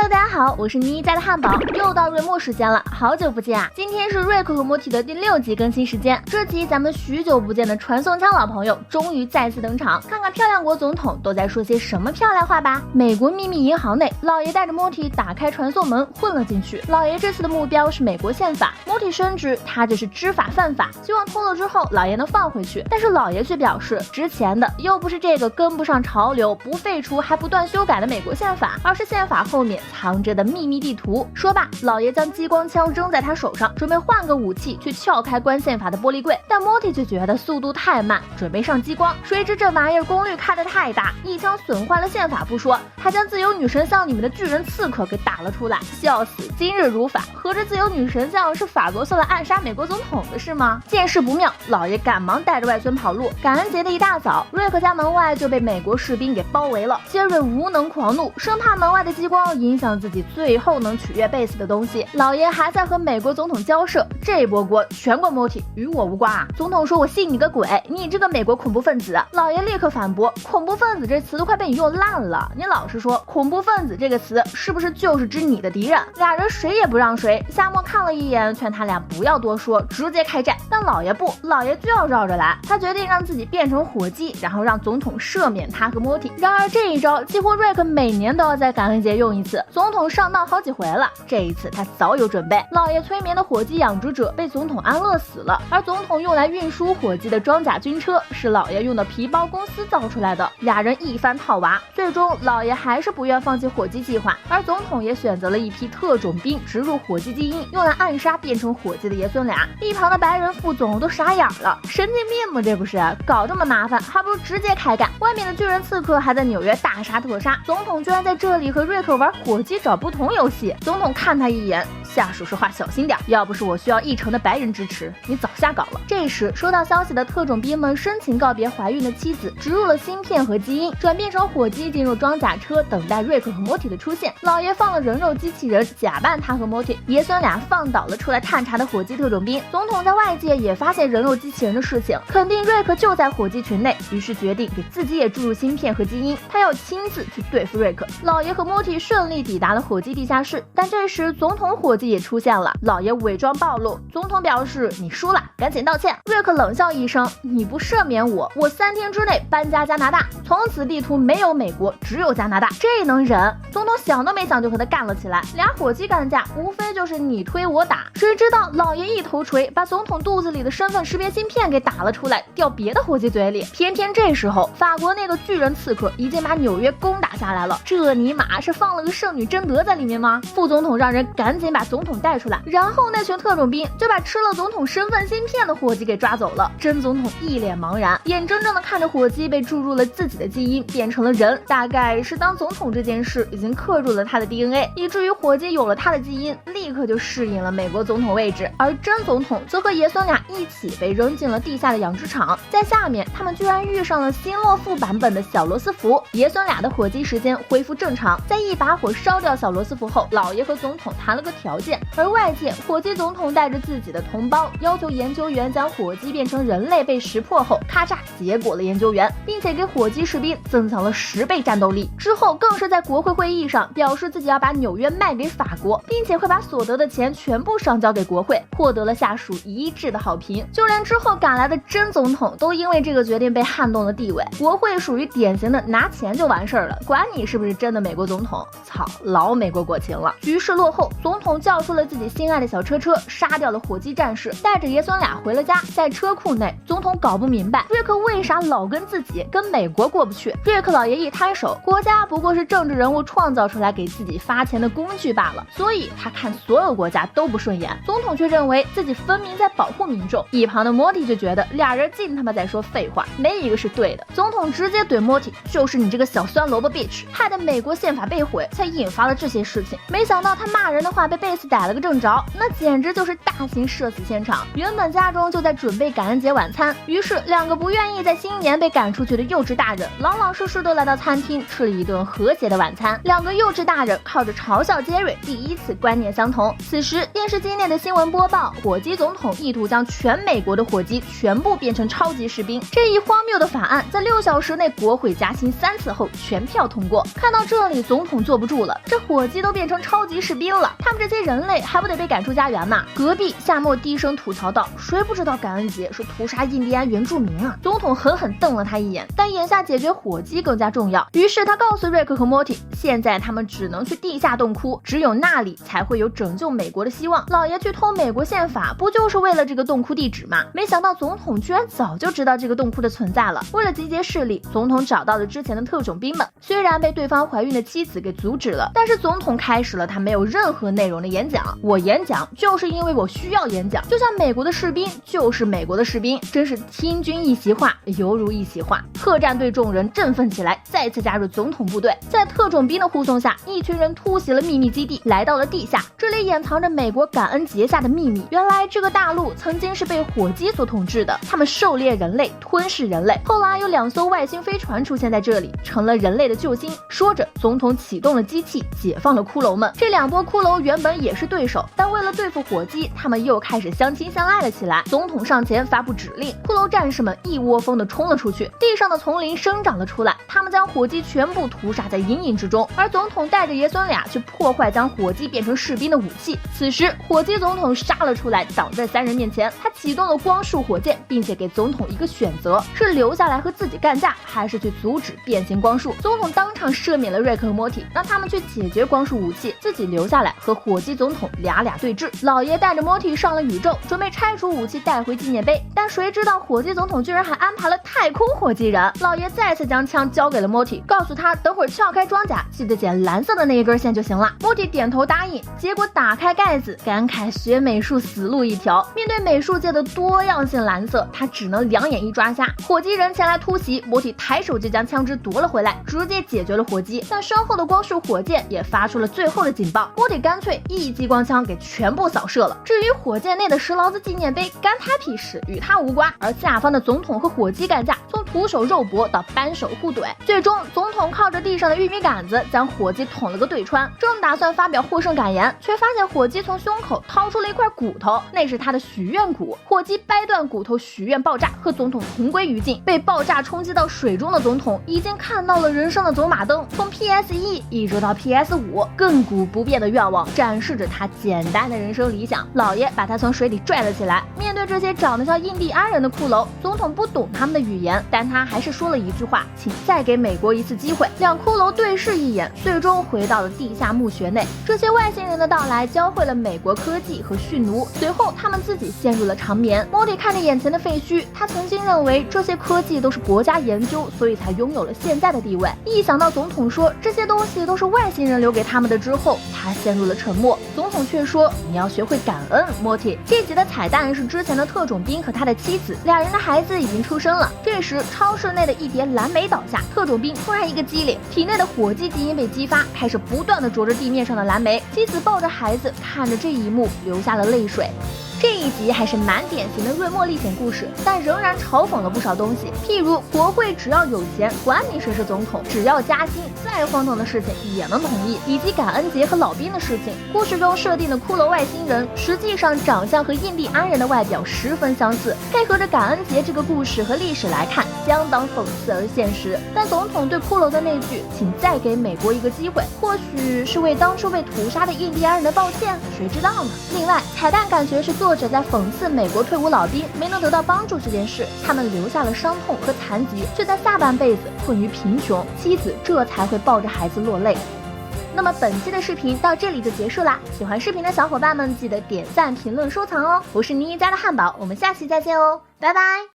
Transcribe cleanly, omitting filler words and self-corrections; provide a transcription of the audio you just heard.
Hello， 大家好，我是妮家的汉堡，又到月末时间了，好久不见啊！今天是瑞克和莫蒂的第6集更新时间，这集咱们许久不见的传送枪老朋友终于再次登场，看看漂亮国总统都在说些什么漂亮话吧。美国秘密银行内，老爷带着莫蒂打开传送门混了进去。老爷这次的目标是美国宪法，莫蒂深知他这是知法犯法，希望偷了之后老爷能放回去。但是老爷却表示，之前的又不是这个跟不上潮流、不废除还不断修改的美国宪法，而是宪法后面藏着的秘密地图。说罢，老爷将激光枪扔在他手上，准备换个武器去撬开关宪法的玻璃柜，但莫蒂却觉得速度太慢，准备上激光。谁知这玩意儿功率开得太大，一枪损坏了宪法不说，还将自由女神像里面的巨人刺客给打了出来，笑死！今日如法，合着自由女神像是法国送来暗杀美国总统的是吗？见势不妙，老爷赶忙带着外孙跑路。感恩节的一大早，瑞克家门外就被美国士兵给包围了。杰瑞无能狂怒，生怕门外的激光影响自己最后能取悦贝斯的东西。老爷还在和美国总统交涉，这波锅全怪莫蒂，与我无关啊！总统说我信你个鬼，你这个美国恐怖分子！老爷立刻反驳，恐怖分子这词都快被你用烂了，你老实说，恐怖分子这个词是不是就是指你的敌人？俩人谁也不让谁。夏沫看了一眼，劝他俩不要多说，直接开战。但老爷不，老爷就要绕着来，他决定让自己变成火鸡，然后让总统赦免他和莫蒂。然而这一招几乎瑞克每年都要在感恩节用一次，总统上当好几回了，这一次他早有准备。老爷催眠的火鸡养殖者被总统安乐死了，而总统用来运输火鸡的装甲军车是老爷用的皮包公司造出来的。俩人一番套娃，最终老爷还是不愿放弃火鸡计划，而总统也选择了一批特种兵植入火鸡基因，用来暗杀变成火鸡的爷孙俩。一旁的白人副总都傻眼了，神经病吗？这不是搞这么麻烦，还不如直接开干。外面的巨人刺客还在纽约大杀特杀，总统居然在这里和瑞克玩火鸡找不同游戏。总统看他一眼，下属说话小心点，要不是我需要1成的白人支持，你早下岗了。这时收到消息的特种兵们深情告别怀孕的妻子，植入了芯片和基因，转变成火鸡进入装甲车，等待瑞克和莫蒂的出现。老爷放了人肉机器人，假扮他和莫蒂，爷孙俩放倒了出来探查的火鸡特种兵。总统在外界也发现人肉机器人的事情，肯定瑞克就在火鸡群内，于是决定给自己也注入芯片和基因，他要亲自去对付瑞克。老爷和莫蒂顺利抵达了火鸡地下室，但这时总统火鸡也出现了，老爷伪装暴露，总统表示你输了，赶紧道歉。瑞克冷笑一声，你不赦免我，我3天之内搬家加拿大，从此地图没有美国，只有加拿大，这能忍？总统想都没想就和他干了起来，俩火鸡干架无非就是你推我打，谁知道老爷一头锤把总统肚子里的身份识别芯片给打了出来，掉别的火鸡嘴里。偏偏这时候法国那个巨人刺客已经把纽约攻打下来了，这尼玛是放了个圣女贞德在里面吗？副总统让人赶紧把总统带出来，然后那群特种兵就把吃了总统身份芯片的火鸡给抓走了。真总统一脸茫然，眼睁睁的看着火鸡被注入了自己的基因，变成了人。大概是当总统这件事已经刻入了他的 DNA， 以至于火鸡有了他的基因，立刻就适应了美国总统位置。而真总统则和爷孙俩一起被扔进了地下的养殖场，在下面他们居然遇上了新洛夫版本的小罗斯福。爷孙俩的火鸡时间恢复正常，在一把火烧掉小罗斯福后，老爷和总统谈了个条件，而外界火鸡总统带着自己的同胞，要求研究员将火鸡变成人类被识破后，咔嚓结果了研究员，并且给火鸡士兵增强了10倍战斗力。之后更是在国会会议上表示自己要把纽约卖给法国，并且会把所得的钱全部上交给国会，获得了下属一致的好评。就连之后赶来的真总统都因为这个决定被撼动了地位。国会属于典型的拿钱就完事儿了，管你是不是真的美国总统，操，老美国国情了。局势落后，总统叫出了自己心爱的小车，杀掉了火鸡战士，带着爷孙俩回了家。在车库内，总统搞不明白瑞克为啥老跟自己跟美国过不去。瑞克老爷一摊手，国家不过是政治人物创造出来给自己发钱的工具罢了，所以他看所有国家都不顺眼。总统却认为自己分明在保护民众，一旁的莫蒂就觉得俩人尽他妈在说废话，没一个是对的。总统直接怼莫蒂，就是你这个小酸萝卜 bitch， 害得美国宪法被毁，才引发了这些事情。没想到他骂人的话被贝斯逮了个正着，那简直就是大型社死现场。原本家中就在准备感恩节晚餐，于是2个不愿意在新年被赶出去的幼稚大人，老老实实的来到餐厅吃了一顿和谐的晚餐。2个幼稚大人靠着嘲笑杰瑞第一次观念相同，同。此时电视机内的新闻播报，火鸡总统意图将全美国的火鸡全部变成超级士兵。这一荒谬的法案在6小时内国会加薪3次后全票通过。看到这里，总统坐不住了，这火鸡都变成超级士兵了，他们这些人类还不得被赶出家园吗？隔壁夏沫低声吐槽道：“谁不知道感恩节是屠杀印第安原住民啊？”总统狠狠瞪了他一眼，但眼下解决火鸡更加重要。于是他告诉瑞克和莫蒂，现在他们只能去地下洞窟，只有那里才会有拯救美国的希望。老爷去偷美国宪法，不就是为了这个洞窟地址吗？没想到总统居然早就知道这个洞窟的存在了。为了集结势力，总统找到了之前的特种兵们，虽然被对方怀孕的妻子给阻止了，但是总统开始了他没有任何内容的演讲。我演讲就是因为我需要演讲，就像美国的士兵就是美国的士兵，真是听君一席话，犹如一席话。特战队众人振奋起来，再次加入总统部队。在特种兵的护送下，一群人突袭了秘密基地，来到了地下。这里掩藏着美国感恩节下的秘密。原来这个大陆曾经是被火鸡所统治的，他们狩猎人类，吞噬人类。后来有2艘外星飞船出现在这里，成了人类的救星。说着，总统启动了机器，解放了骷髅们。这2波骷髅原本也是对手，但为了对付火鸡，他们又开始相亲相爱了起来。总统上前发布指令，骷髅战士们一窝蜂地冲了出去，地上的丛林生长了出来，他们将火鸡全部屠杀在阴影之中。而总统带着爷孙俩去破坏将火鸡变成士兵的武器。此时火鸡总统杀了出来，挡在3人面前。他启动了光束火箭，并且给总统一个选择，是留下来和自己干架，还是去阻止变形光束。总统当场赦免了瑞克和莫蒂，让他们去解决光束武器，自己留下来和火鸡总统俩对峙。老爷带着莫蒂上了宇宙，准备拆除武器带回纪念碑，但谁知道火鸡总统居然还安排了太空火鸡人。老爷再次将枪交给了莫蒂，告诉他等会儿撬开装甲，记得捡蓝色的那一根线就行了。莫蒂点头答应，结果打开盖子，感慨学美术死路一条。面对美术界的多样性蓝色，他只能2眼一抓瞎。火鸡人前来突袭，莫蒂抬手就将枪支夺了回来，直接解决了火鸡。但身后的光束火箭也发出了最后的警报，莫蒂干脆一激光枪给全部扫射了。至于火箭内的石篓子纪念碑，干他屁事，与他无关。而下方的总统和火鸡干架，从徒手肉搏到扳手互怼，最终总统靠着地上的玉米杆子将火鸡捅了个对穿，正打算发表获胜感言，却发现火鸡从胸口掏出了一块骨头，那是他的许愿骨。火鸡掰断骨头许愿爆炸，和总统同归于尽。被爆炸冲击到水中的总统已经看到了人生的走马灯，从 PS1 一直到 PS5， 亘古不变的愿望展示着他简单的人生理想。老爷把他从水里拽了起来，面对这些长得像印第安人的骷髅，总统不懂他们的语言，但他还是说了一句话，请再给美国一次机会。2骷髅对视一眼，最终回到了地下墓穴内。这些外星人的到来教会了美国科技和驯奴，随后他们自己陷入了长眠。莫蒂看着眼前的废墟，他曾经认为这些科技都是国家研究，所以才拥有了现在的地位。一想到总统说这些东西都是外星人留给他们的之后，他陷入了沉默。总统却说你要学会感恩，莫蒂。这集的彩蛋是之前的特种兵和他的妻子，2人的孩子已经出生了。这时超市内的一叠蓝莓倒下，特种兵突然一个激灵，体内的火鸡基因被激发，开始不断的啄着地面上的蓝莓。妻子抱着孩子看着这一幕流下了泪水。这一集还是蛮典型的瑞莫历险故事，但仍然嘲讽了不少东西，譬如国会只要有钱，管你谁是总统，只要加薪，再荒唐的事情也能同意，以及感恩节和老兵的事情。故事中设定的骷髅外星人，实际上长相和印第安人的外表十分相似，配合着感恩节这个故事和历史来看，相当讽刺而现实。但总统对骷髅的那句请再给美国一个机会，或许是为当初被屠杀的印第安人的抱歉，谁知道呢？另外彩蛋感觉是作者在讽刺美国退伍老兵没能得到帮助这件事，他们留下了伤痛和残疾，却在下半辈子困于贫穷，妻子这才会抱着孩子落泪。那么本期的视频到这里就结束啦，喜欢视频的小伙伴们记得点赞、评论、收藏哦。我是妮妮家的汉堡，我们下期再见哦，拜拜。